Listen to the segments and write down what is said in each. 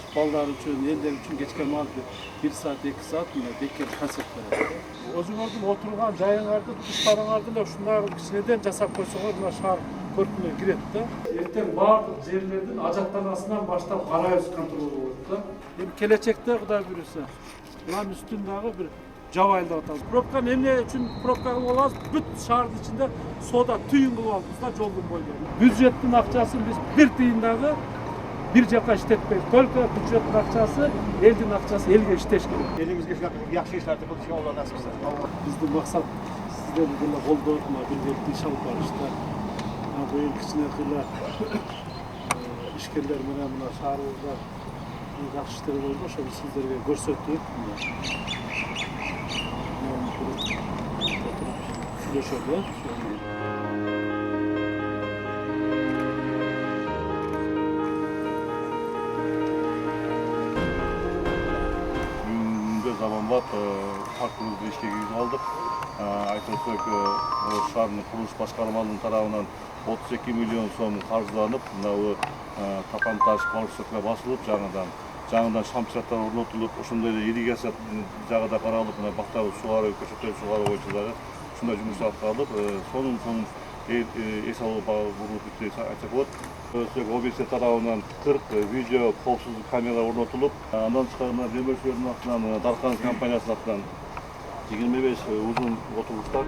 жаш балдар үчүн, элдер үчүн кечке маалда 1 саат, 2 саат мына бекер концерт берет. Өзүңөрдүн отурган жайыңарды, туштарыңарды эле ушундай кичинеден жасап койсоңор мына шаар көркүнө кирет да. Эртең баардык жерлердин ажаттанасынан баштап карайбыз контрол болот да. Эми келечекте Кудай буйруса, мынанын үстүн дагы бир жабайлап атабыз. Пробканы эмне үчүн пробка кылып алабыз? Бүт шаардын ичинде соода түйүн кылып алабыз да жолдун бойлорун. Бюджеттин акчасын биз бир тыйын дагы бир жака иштетпейбиз. Только бюджеттин акчасы, элдин акчасы элге иштеш керек. Элибизге жакшы ишлерди кылышка Алла насип этсин. Биздин максат сиздерди деле колдоп, биргеликте иш алып барышта. Быйыл кичине кыйла ишкерлер менен мына шаарыбызда жакшы иштер болду, ошону сиздерге көрсөтүп, сүйлөшөлү. Заманбап паркыбызды ишке киргизип алдык. Айтып өтсөк, шаардын курулуш башкармалыгынын тарабынан 32 миллион сом каржыланып, мына тапан-таш колчокко басылып, жаңыдан шамчыраттар орнотулуп, ошондой эле ирригация жагы да каралып, мына бактабы сугаруу, көчөттөрдү сугаруу боюнча дагы ушундай жумуштар аткарылып, сонун эс алуу багуу бүтүп айтсак болот. Объект тарабынан 40 видео коопсуздук камера орнотулуп, андан тышкары демөөрчүлөрдүн атынан Дархан компаниясынын атынан 25 узун отургучтар.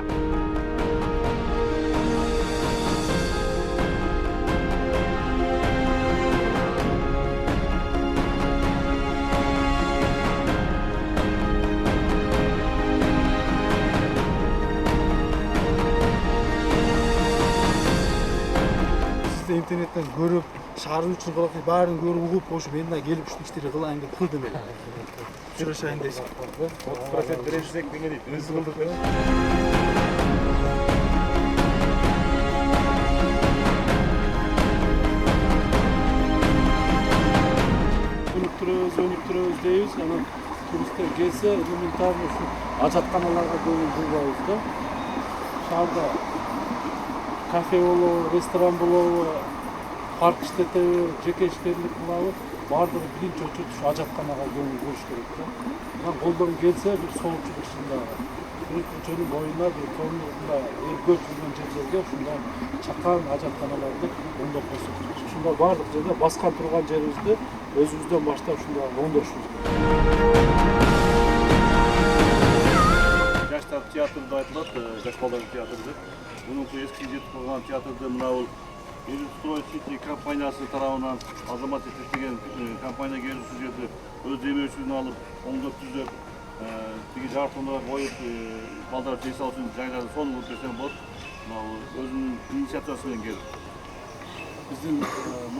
интернеттен көрүп, шаар үчүн кылып, баарын көрүп, угуп, ошо мен да келип ушул иштерди кылайын деп кылдым эле. Сүйлөшөйүн десек. 30% бересизек мен дейт. Өзү кылдык. Өнүктүрөбүз дейбиз. Анан туристтер келсе, элементарно ушу ажатканаларга көңүл бурбайбыз да. Шаарда кафе болобу, ресторан болобу, парк иштетеби, жеке ишкерлик кылабы, баардыгы биринчи очередь ушу ажатканага көңүл буруш керек да. Мына колдон келсе бир соолчулук ишинде бир көчөнүн боюна бир тоонунда көп жүргөн жерлерге ушундай чакан ажатканаларды оңдоп койсок керек. Ушундай баардык жерде баскан турган жерибизди өзүбүздөн баштап ушундай оңдошубуз керек. Жаштар театры да айтылат, жаш балдар театры деп. Мунунку эски жетип калган театрды мына бул Строй Сити компаниясы тарабынан Азамат деген компания келип ушул жерде өз демөөрчүлүгүн алып, оңдоп түзөп, тиги жартылар коюп, балдар жей салуу үчүн жайларды сонун кылып берсем болот. Мына өзүнүн инициативасы менен келип. Биздин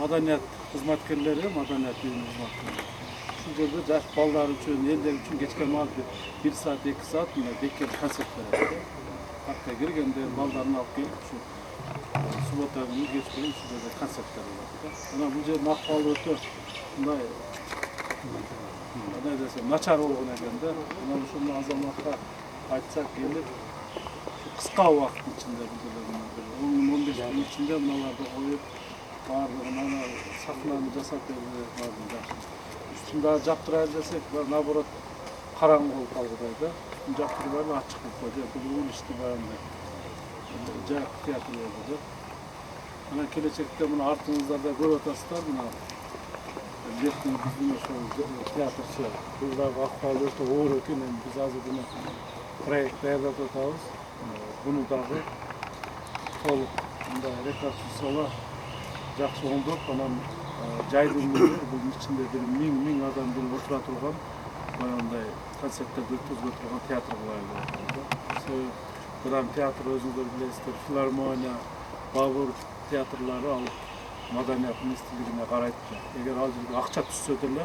маданият кызматкерлери, маданият үйүнүн кызматкерлери ушул жерде жаш балдар үчүн, элдер үчүн кечке маалда 1 саат, 2 саат мына бекер концерт берет. Паркка киргенде балдарын алып келип, ушу суббота күнү кечкүнү ушул жерде концерттер болот. Анан бул жердин акыбалы өтө мындай кандай десем, начар болгон экен да. Анан ошону Азаматка айтсак келип, кыска убакыттын ичинде бул 10-15 күн ичинде мыналарды коюп, баардыгын сахнаны жасап берди. Үстүн дагы жаптырайлы десек, наоборот караңгы болуп калгыдай да. Үстүн жаптырбай эле ачык болуп койду. Бул ишти баягындай жак театр болду да. Анан келечекте мына артыңыздарда көрүп атасыздар, мына биздин ошол театрчы бул дагы акыбалы өтө оор экен. Биз азыр буну проект даярдап атабыз. Буну дагы толук мындай реконструкциялап, жакшы оңдоп, анан жайдын бул ичинде бир 1000 адам отура турган баягындай концерттерди өткөзгө турган театр кылайын деп атабыз. Кыран театр өзүңөр билесиздер, филармония, Бабур театрлары ал маданият министрлигине карайт. Эгер ал жерге акча түшсө деле,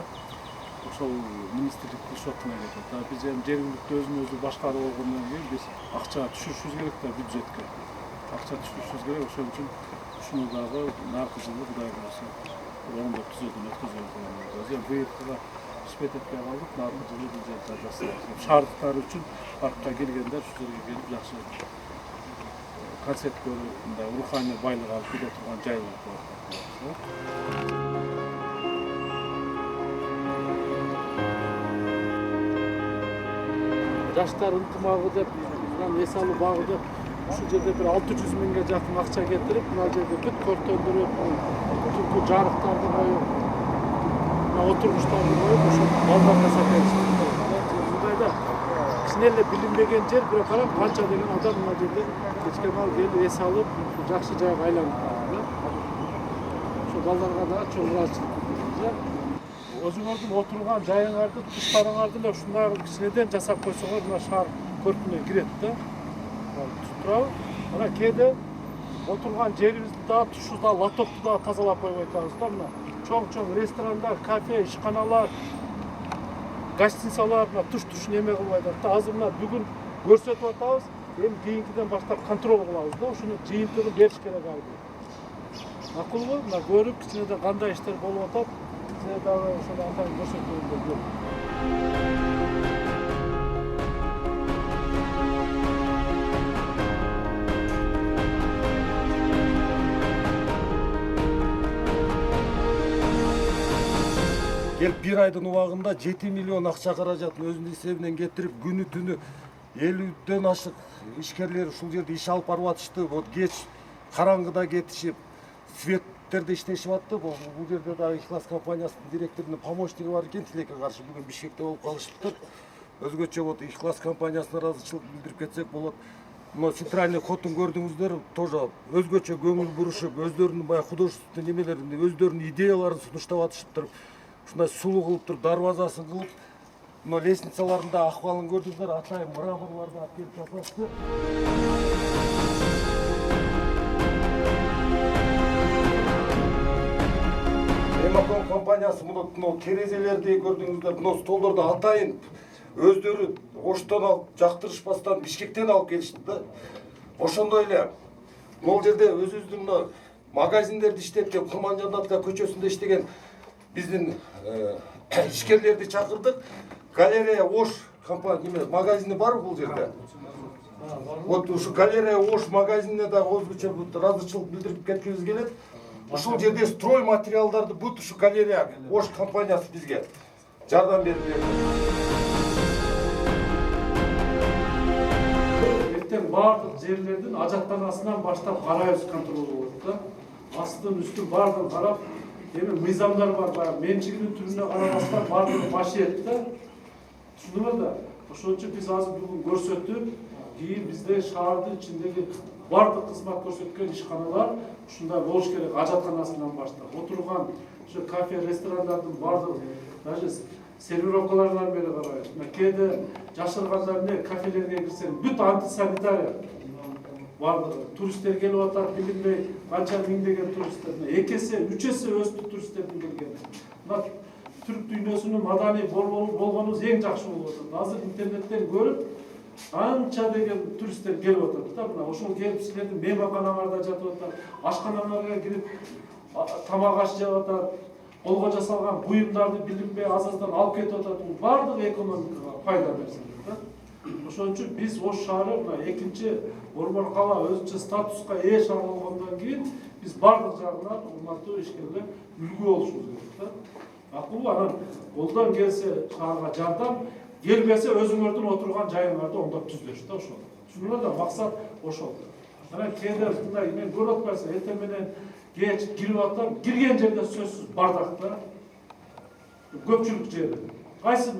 ошол министрликтин шотуна кетет. Биз эми жергиликтүү өзүн-өзү башкарып болгондон кийин биз акча түшүрүшүбүз керек да бюджетке. Акча түшүрүшүбүз керек, ошон үчүн ушуну дагы наркы жылы Кудай буйруса оңдоп түзөтүп өткөзөбүз. Быйылкыга иштеп этпей калдык, наркы жылы бул жерде жасайбыз. Шаардыктар үчүн паркка келгендер ушул жерге келип жакшы концерт көрүп, мындай руханий байлык алып келе турган жай болуп калат. жаштар ынтымагы деп эс алуу багы деп ушул жерде бир 600 миңге жакын акча кетирип, мына жерде бүт көртөндүрүп, түнкү жарыктарды коюп, отургучтарды коюп, ошо балдарга сатайбыз. Мындайда кичине эле билинбеген жер, бирок карап канча деген адам мына жерде кечке мал келип эс алып, жакшы жайга айланып калды. Ошо балдарга да чоң ыраазычылык билдиребиз. Өзүңөрдүн отурган жайыңарды, туштарыңарды эле ушундай кичинеден жасап койсоңор, мына шаар көркүнө кирет да. Турабы? Мына кээде отурган жерибизди да, тушу да, лотокту да тазалап койбой атабыз да. Мына чоң-чоң ресторандар, кафе, ишканалар, гостиницалар мына туш неме кылбай атат да. Азыр мына бүгүн көрсөтүп атабыз. Эми кийинкиден баштап контроль кылабыз да. Ушуну жыйынтыгын бериш керек албы. Макулбу? Мына көрүп, кичинеден кандай иштер болуп атат. Сиз дагы ошону атайын көрсөтүңүздөр. Келіп bir айдың убагында 7 миллион акча каражатын өзүнүн эсебинен кетирип, күнү түнү 50ден ашык ишкерлер ушул жерде иш алып барып атышты. Вот кеч караңгыда кетишип, светтерде иштешип атты. Бул жерде дагы Ихлас компаниясынын директорунун помощниги бар экен, тилекке каршы бүгүн Бишкекте болуп калышыптыр. Өзгөчө вот Ихлас компаниясына ыраазычылык билдирип кетсек болот. Мына центральный ходун көрдүңүздөр, тоже өзгөчө көңүл бурушуп, өздөрүнүн баягы художественный немелерин, өздөрүнүн идеяларын сунуштап атышыптыр. Ушундай сулуу кылып туруп, дарбазасын кылып, мына лестницаларында акыбалын көрдүңүздөр, атайын мраморларды алып келип жасашты. Эмакон компаниясы мына терезелерди көрдүңүздөр, мына столдорду атайын өздөрү Оштон алып, жактырышпастан Бишкектен алып келишти да. Ошондой эле могул жерде өзүбүздүн мына магазиндерди иштеткен, Курманжандатка көчөсүндө иштеген биздин ишкерлерди чакырдык. Галерея Ош компания магазини барбы бул жерде? Вот ушу галерея Ош магазинине да өзгөчө ыраазычылык билдирип кеткибиз келет. Ушул жерде строй материалдарды бүт ушу галерея Ош компаниясы бизге жардам берип берди. Эртең баардык жерлердин ажаттанасынан баштап карайбыз, контроль болот да. Астын үстүн баардыгын карап, эми мыйзамдар бар, баягы менчигинин түрүнө карабастан баардыгы башыйт да. Түшүндүңөр да? Ошон үчүн биз азыр бүгүн көрсөтүп, кийин бизде шаардын ичиндеги баардык кызмат көрсөткөн ишканалар ушундай болуш керек, ажатканасынан баштап. Отурган ушу кафе, ресторандардын баардыгы, даже сервировкаларынан бери карайбыз. Кээде жашыргандар эмне кафелерге кирсең, бүт антисанитария. Бардыгы туристтер келип атат, билинбей канча миңдеген туристтер, 2 эсе, 3 эсе өстү туристтердин келгени. Мына түрк дүйнөсүнүн маданий болгонубуз эң жакшы болуп атат. Азыр интернеттен көрүп, анча деген туристтер келип атат да. Мына ошол келип силердин мейманканаларда жатып атат, ашканаларга кирип тамак аш жеп атат, колго жасалган буюмдарды билинбей аз-аздан алып кетип атат. Бул баардыгы экономикага пайда нерселер да. Ошон үчүн биз Ош шаары мына экинчи борбор кала өзүнчө статуска ээ шаар болгондон кийин биз бардык жагынан урматтуу ишкерлер үлгү болушубуз керек да. Макулбу, анан колдон келсе шаарга жардам, келбесе өзүңөрдүн отурган жайыңарды оңдоп түздөш да ошол. Түшүндүңөр да, максат ошол. Анан кээде мындай мен көрүп атпайсың, эртең менен кеч кирип атам, кирген жерде сөзсүз бардак да. Көпчүлүк жери. Кайсы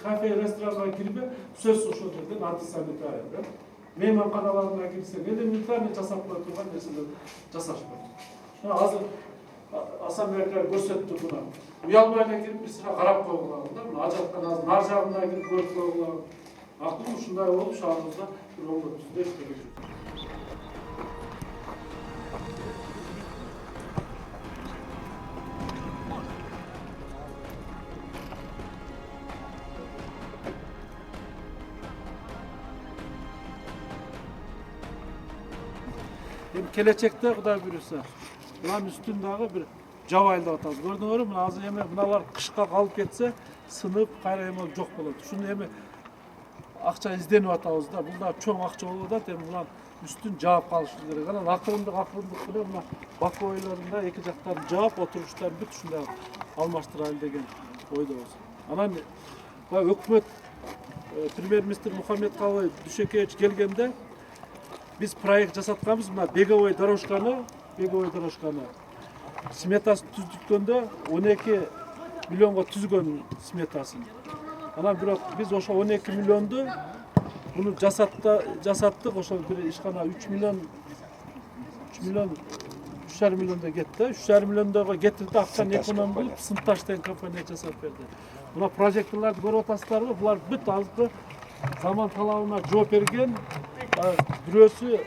кафе, ресторанга кирбе, сөзсүз ошол жерден антисанитария да. Мейманканаларына кирсең, элементарный жасап кое турган нерселер жасашпайт. Азыр Асанбек көрсөттү буну. Уялбай эле кирип бир сыра карап койгула да. Мына ажатканасынын нар жагына кирип көрүп койгула. Акыл ушундай болуп шаарыбызда бир оңдоп түздө иштеген. Келечекте Кудай буйруса, bunun üstündagi bir jabайлап атабыз. Көрдүңөрбү? Мына азыр эми мыналар кышка калып кетсе, сынып, кайра эме жок болот. Ушуну эми акча изденип атабыз да. Бул да чоң акча болуп атат. Эми булар үстүн жаап калышыбыз керек. Анан акырындык менен мына бакойлорунда эки жактарын жаап, отуруштарын бүт ушундай алмаштырайлы деген ойдобуз. Анан өкмөт премьер-министр Мухаммедкалый Дүйшекеевич келгенде biz проект жасатканбыз, мына беговой дорожканы сметасын түздүткөндө 12 миллионго түзгөн сметасын. Анан бирок биз ошо 12 миллионду буну жасаттык, ошо бир ишкана 3 миллион 3,5 миллионда кетти. 3,5 миллиондого кетирди, акчаны эконом кылып Сынташ деген компания жасап берди. Мына прожекторларды көрүп атасыздарбы? Булар бүт азыркы заман талабына жооп берген. Бирөөсү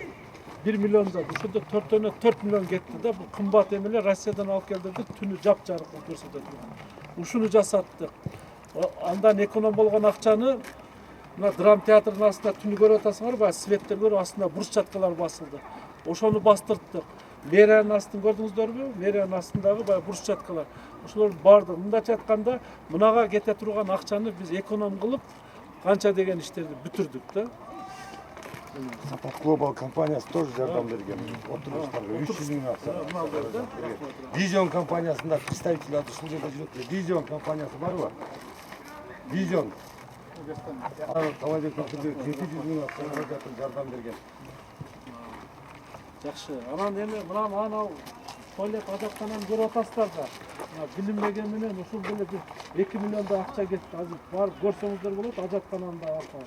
1 миллионда, ушунда 4 миллион кетти да. Бул кымбат эмелер Россиядан алып келдирдик, түнү жапжарык көрсөтөт. Ушуну жасаттык. Андан эконом болгон акчаны мына драм театрдын астында түнү көрүп атасыңар, баягы светтер көрүп астында брусчаткалар басылды. Ошону бастырттык. Мэриянын астын көрдүңүздөрбү? Мэриянын астындагы баягы брусчаткалар. Ошолор барды. Мындача айтканда, мынага кете турган акчаны биз эконом кылып, канча деген иштерди бүтүрдүк да. Сапат Global компаниясы тоже жардам берген. Отургучтарга 300 миң акча. Визион компаниясында представитель ушул жерде жүрөт. Визион компаниясы барбы? Визион. Талайбек көпүрдө 700 миң акча жардам берген. Жакшы. Анан эми мына анау туалет ажаткананы көрүп атасыздар да. Билинбеген менен ушул деле 2 миллиондой акча кетти. Азыр барып көрсөңүздөр болот, ажаткананы да акча.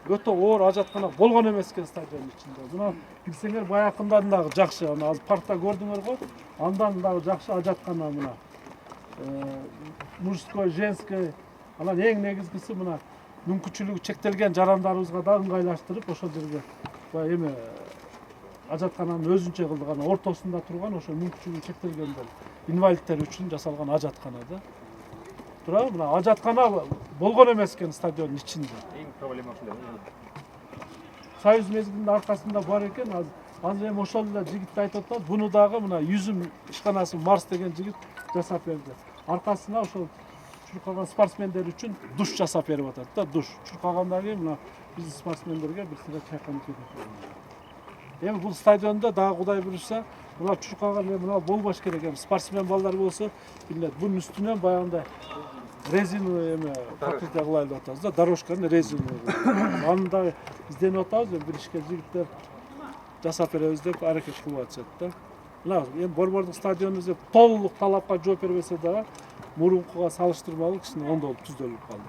Өтө оор ажаткана болгон эмес экен стадиондун ичинде. Мына билсеңер баякындан дагы жакшы. Аны азыр паркта көрдүңөр го. Андан дагы жакшы ажаткана мына. Мужской, женский. Анан эң негизгиси мына мүмкүнчүлүгү чектелген жарандарыбызга да ыңгайлаштырып ошол жерге баягы эме ажаткананын өзүнчө кылдык, анан ортосунда турган ошо мүмкүнчүлүгү чектелгендер, инвалидтер үчүн жасалган ажаткана да. Туурабы? Мына ажаткана болгон эмес экен стадиондун ичинде. Эң проблема ушул. Союз мезгилинде аркасында бар экен. Азыр эми ошол эле жигит айтып атат, буну дагы мына Yüzüm ишканасы Марс деген жигит жасап берди. Аркасына ошол чуркаган спортсмендер үчүн душ жасап берип атат да, душ. Чуркагандан кийин мына биз спортсмендерге бир сыйга чайканып кетет. Эми бул стадиондо дагы Кудай буюрса, мына чуркаган мына болбош керек. Эми спортсмен балдар болсо, билет, бунун үстүнөн баягындай резиновый эме покрытие кылайлы деп атабыз да, дорожканы резиновый. Аны да изденип атабыз, бир ишке жигиттер жасап беребиз деп аракет кылып атышат да. Мына эми Борбордук стадионубуз деп толук талапка жооп бербесе дагы мурункуга салыштырмалуу кичине оңдолуп түздөлүп калды.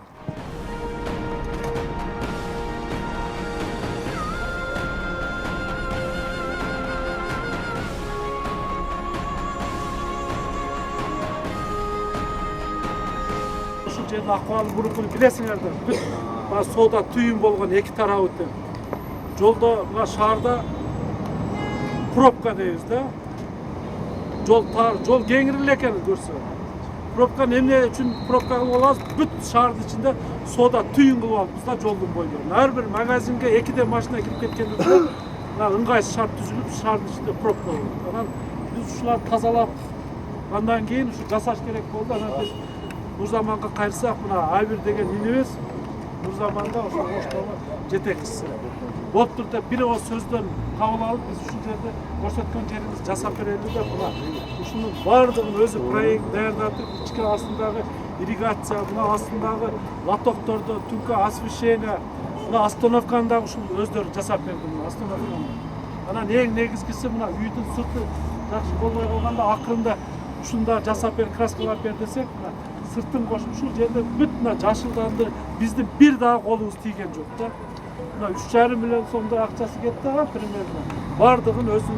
Ушул жерде акыбалы мурункуну билесиңердер. Бүт соода түйүн болгон эки тарабы тең. Жолдо мына шаарда пробка дейбиз да. Жол тар, жол кеңири эле экен көрсө. Пробканы эмне үчүн пробка кылып алабыз? Бүт шаардын ичинде соода түйүн кылып алыппыз да жолдун бойлорун. Ар бир магазинге 2 машина кирип кеткенде мына ыңгайсыз шарт түзүлүп, шаардын ичинде пробка болот. Анан биз ушуларды тазалап андан кийин ушу жасаш керек болду. Анан биз Нурзаманга кайрсак, мына Айбир деген инибиз Нурзаманда ошо оштогу жетекчиси. Болуптур деп бир ооз сөздөн кабыл алып, биз ушул жерде көрсөткөн жерибизди жасап берели деп, мына ушунун баардыгын өзү проект даярдатып, ички астындагы ирригация, мына астындагы лотокторду, түнкү освещение, мына остановканы дагы ушул өздөрү жасап берди, мына остановканы. Анан эң негизгиси мына үйдүн сырты жакшы болбой калганда акырында ушунда жасап бер, краскалап бер десек, сыртын кошуп ушул жерде бүт мына жашылданды, биздин бир дагы колубуз тийген жок да. Мына 3,5 миллион сомдой акчасы кетти ага примерно. Бардыгын өзү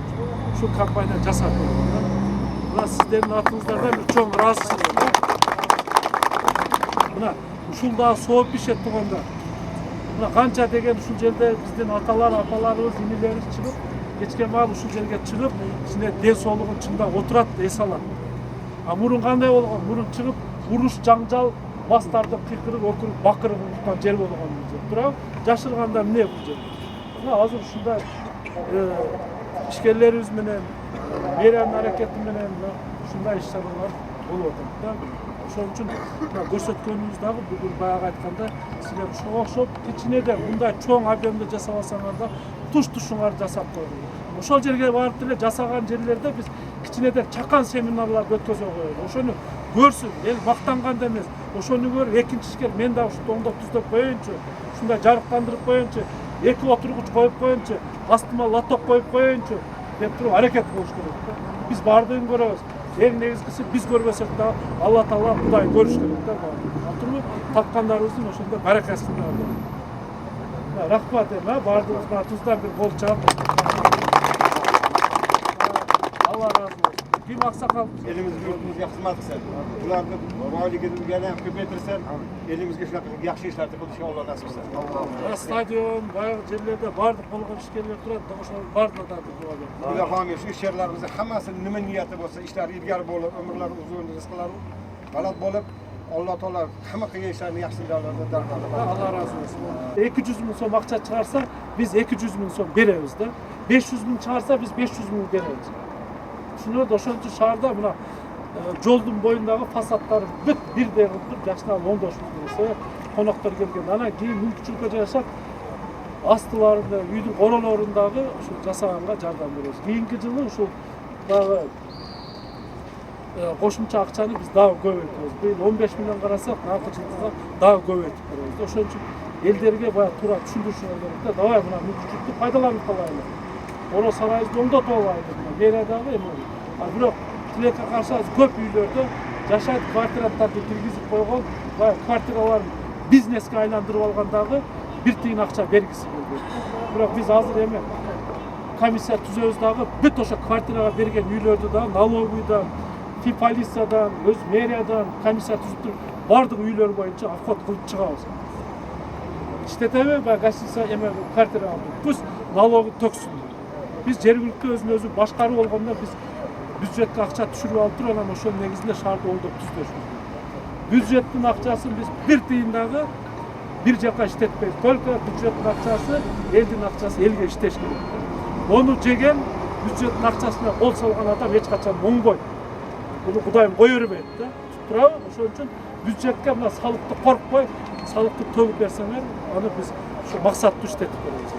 ушул компания жасап берди. Мына сиздердин атыңыздардан бир чоң ыраазычылык. Мына ушул дагы сооп бишет турганда. Мына канча деген ушул жерде биздин апаларыбыз, инилерибиз чыгып, кечке маал ушул жерге чыгып, ичине ден соолугун чындап отурат, эс алат. А мурун кандай болгон? Мурун чыгып, уруш, жаңжал, бастарды кыйкырып, өкүрүп, бакырып уткан жер болгон жер. Туурабы? Жашырганда эмне бул жер? Мына азыр ушундай ишкерлерибиз менен, мэриянын аракети менен ушундай иш-чаралар болуп атат да. Ошон үчүн көрсөткөнүбүз дагы бүгүн баягы айтканда, силер ушуга окшоп кичинеден мындай чоң объемде жасабасаңар да туш-тушуңарды жасап коелу. Ошол жерге барып деле жасаган жерлерде биз кичинеден чакан семинарларды өткөзө коелу. Ошону көрсүн, эл мактанганда эмес. Ошону көрүп экинчи ишкер мен дагы ушинтип оңдоп түздөп коеюнчу, ушундай жарыктандырып коеюнчу, эки отургуч коюп коеюнчу, астыма лоток коюп коеюнчу деп туруп аракет кылыш керек. Биз баардыгын көрөбүз. Эң негизгиси биз көрбөсөк да Алла Таала Кудай көрүш керек да. Антурму тапкандарыбыздын ошондой баракасын алып. Рахмат эме баардыгыбызга атыбыздан бир кол чаап. Алла разы болсун. Ким аксакал? Elimizga yurtimizga xizmat qilsin. Ularni boyligini yana ham ko'paytirsin. Elimizga shunaqa yaxshi ishlarni qilishga Alloh nasib qilsin. Stadion, bayaq жерлерде баардык болгон ишкерлер турат, ошол баардыгына да дуа берет. Xudo xohlasa shu ish yerlarimizda hammasi nima niyati bo'lsa, ishlar ilgari bo'lib, umrlari uzun, rizqlari halol bo'lib, Alloh taolo hamma qilgan ishlarni yaxshi joylarda darg'azab. Allah razı olsun. 200 ming so'm akça çıkarsa biz 200 ming so'm beremiz da. 500 ming çıkarsa biz 500 ming beremiz. Şunu da ошончо шаарда мына жолдун боюндагы фасадтары бүт бирдей кылып туруп жакшылап оңдошуп берсе, коноктор келген. Анан кийин мүмкүнчүлүккө жашап астыларында, үйдүн королорундагы ушул жасаганга жардам беребиз. Кийинки жылы ушул дагы кошумча акчаны биз дагы көбөйтөбүз. Быйыл 15 миллион карасак, наркы жылга дагы көбөйтүп беребиз. Ошон үчүн элдерге бая туура түшүндүрүшүңөр керек да. Давай мына мүмкүнчүлүктү пайдаланып калайлы. Оро сарайыбызды оңдотуп алайлы. Мэриядағы эми. Бирок тилекке каршы көп үйлөрдө жашайт квартираттарды киргизип койгон, бая квартираларын бизнеске айландырып алгандагы бир тыйын акча бергиси келбейт. Бирок биз азыр эми комиссия түзөбүз дагы бүт ошо квартирага берген үйлөрдү дагы налоговыйдан, полициядан, өз мэриядан комиссия түзүп туруп баардык үйлөр боюнча обход кылып чыгабыз. Иштетеби бая гостиница эме квартира алып. Пусть налогу төксүн. Biz жергиликтүү өзүн өзү башкаруу болгондо биз бюджетке акча түшүрүп алып туруп анан ошонун негизинде шаарды оңдоп түздөшүбүз. Бюджеттин акчасын биз бир тыйын дагы бир жака иштетпейбиз. Только бюджеттин акчасы, элдин акчасы элге иштеш керек. Ону жеген бюджеттин акчасына кол салган адам эч качан оңбойт. Буну Кудайым кое бербейт да. Туурабы? Ошон үчүн бюджетке мына салыкты коркпой, салыкты төгүп берсеңер, аны биз ушу максаттуу иштетип беребиз.